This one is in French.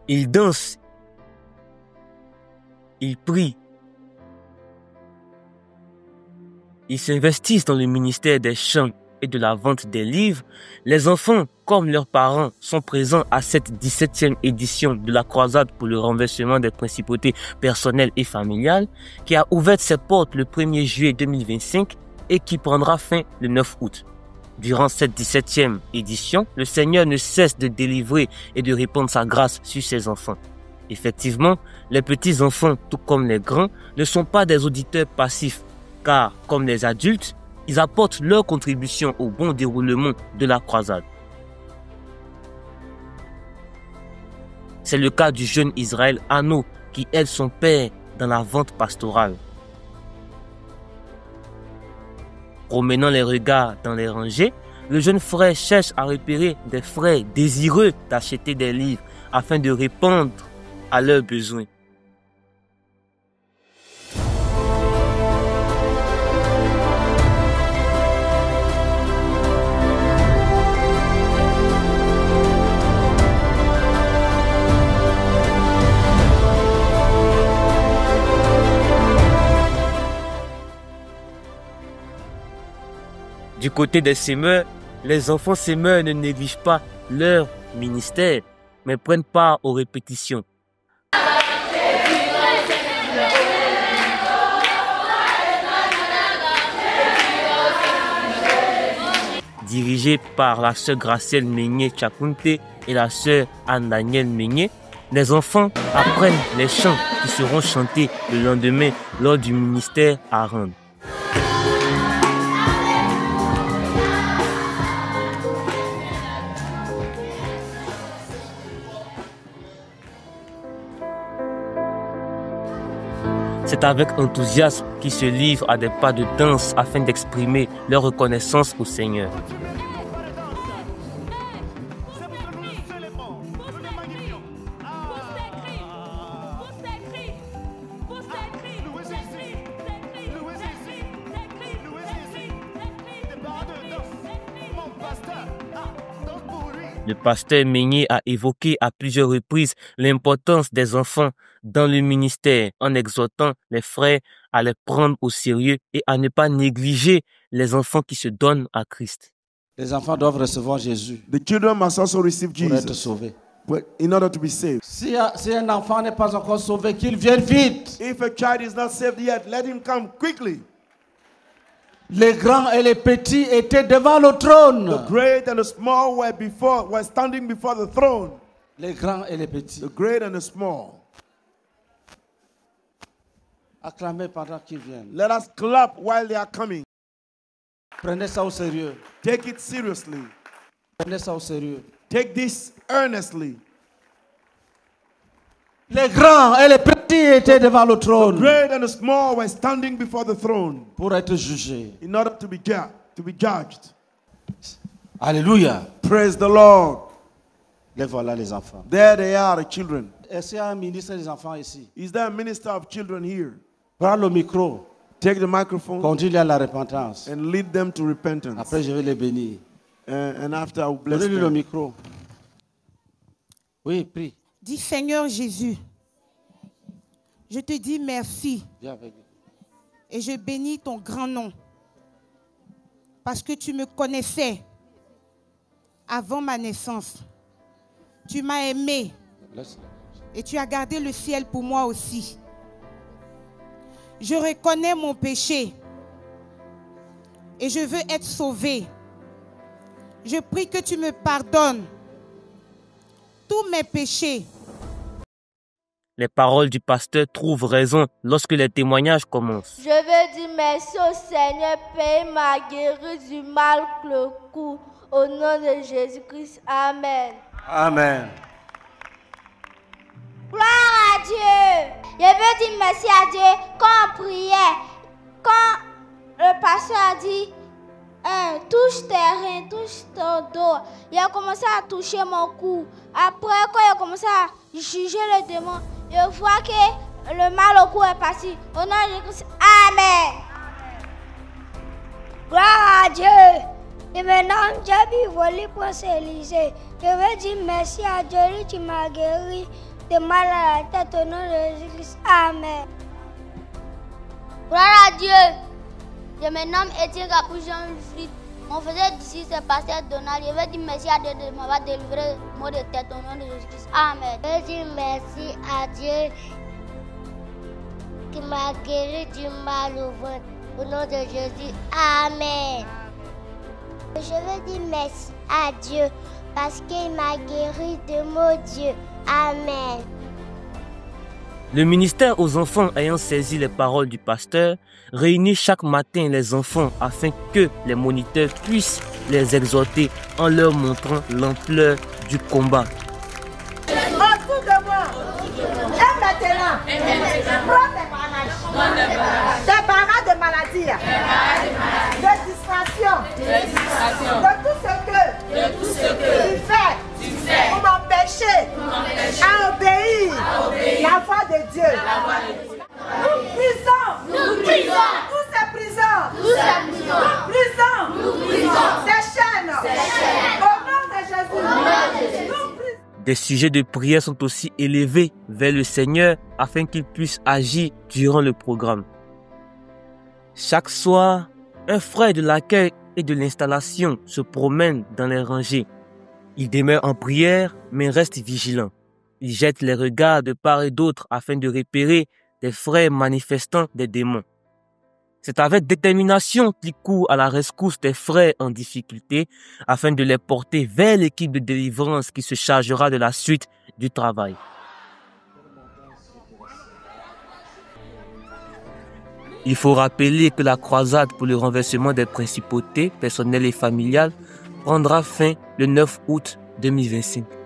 Ils dansent, ils prient, ils s'investissent dans le ministère des chants et de la vente des livres. Les enfants, comme leurs parents, sont présents à cette 17e édition de la croisade pour le renversement des principautés personnelles et familiales, qui a ouvert ses portes le 1er juillet 2025 et qui prendra fin le 9 août. Durant cette 17e édition, le Seigneur ne cesse de délivrer et de répandre sa grâce sur ses enfants. Effectivement, les petits enfants, tout comme les grands, ne sont pas des auditeurs passifs, car, comme les adultes, ils apportent leur contribution au bon déroulement de la croisade. C'est le cas du jeune Israël Anno qui aide son père dans la vente pastorale. Promenant les regards dans les rangées, le jeune frère cherche à repérer des frères désireux d'acheter des livres afin de répondre à leurs besoins. Du côté des semeurs, les enfants semeurs ne négligent pas leur ministère, mais prennent part aux répétitions. Dirigés par la sœur Gracielle Meignet-Chakunte et la sœur Anne-Danielle Meignet, les enfants apprennent les chants qui seront chantés le lendemain lors du ministère à Rende. C'est avec enthousiasme qu'ils se livrent à des pas de danse afin d'exprimer leur reconnaissance au Seigneur. Le pasteur Meignet a évoqué à plusieurs reprises l'importance des enfants dans le ministère en exhortant les frères à les prendre au sérieux et à ne pas négliger les enfants qui se donnent à Christ. Les enfants doivent recevoir Jésus The children must also receive pour être Jesus sauvés. in order to be saved. Si un enfant n'est pas encore sauvé, qu'il vienne vite. If a child is not saved yet, let him come quickly. Les grands et les petits étaient devant le trône. The great and the small were standing before the throne. Les grands et les petits. The great and the small. Acclamez pendant qu'ils viennent. Let us clap while they are coming. Prenez ça au sérieux. Take it seriously. Prenez ça au sérieux. Take this earnestly. Les grands et les petits étaient devant le The trône great and the small were standing before the throne pour être jugés. in order to be judged. Alléluia. Praise the Lord. Les voilà les enfants. There they are, the children. Est-ce qu'il y a un ministre des enfants ici? Is there a minister of children here? Prends le micro. Take the microphone Conduis-les à la repentance. and lead them to repentance. Après, je vais les bénir. And after I will bless Donnez-lui le them. micro. Oui, prie. Dis Seigneur Jésus, je te dis merci Viens avec lui. et je bénis ton grand nom parce que tu me connaissais avant ma naissance. Tu m'as aimé Laisse-le. et tu as gardé le ciel pour moi aussi. Je reconnais mon péché et je veux être sauvé. Je prie que tu me pardonnes tous mes péchés. Les paroles du pasteur trouvent raison lorsque les témoignages commencent. Je veux dire merci au Seigneur, Père m'a guéri du mal le coup. Au nom de Jésus-Christ, Amen. Amen. Gloire à Dieu. Je veux dire merci à Dieu quand on priait, quand le pasteur a dit touche tes reins, touche ton dos. Il a commencé à toucher mon cou. Après, quand il a commencé à juger le démon, je vois que le mal au cou est parti. Au nom de Jésus-Christ, Amen. Gloire à Dieu. Et maintenant, j'ai vu voler pour Élysée. Je veux dire merci à Dieu qui m'a guéri de mal à la tête au nom de Jésus-Christ. Amen. Gloire à Dieu. Je me nomme Étienne Capuchon-Wilfried. Mon frère d'ici, c'est Pasteur Donald. Je veux dire merci à Dieu de m'avoir délivré le mot de tête au nom de Jésus-Christ. Amen. Je veux dire merci à Dieu qui m'a guéri du mal au ventre. Au nom de Jésus. Amen. Je veux dire merci à Dieu parce qu'il m'a guéri de mon Dieu. Amen. Le ministère aux enfants ayant saisi les paroles du pasteur réunit chaque matin les enfants afin que les moniteurs puissent les exhorter en leur montrant l'ampleur du combat. Autour de moi, et maintenant, prends des barrages de maladie, de distraction, de tout ce que tu fais pour m'empêcher à obéir la voix de Dieu. Nous brisons toutes ces prisons, ces chaînes, au nom de Jésus. Des sujets de prière sont aussi élevés vers le Seigneur afin qu'il puisse agir durant le programme. Chaque soir, un frère de l'accueil et de l'installation se promène dans les rangées. Il demeure en prière mais reste vigilant. Il jette les regards de part et d'autre afin de repérer des frères manifestant des démons. C'est avec détermination qu'il court à la rescousse des frères en difficulté afin de les porter vers l'équipe de délivrance qui se chargera de la suite du travail. Il faut rappeler que la croisade pour le renversement des principautés personnelles et familiales prendra fin le 9 août 2025.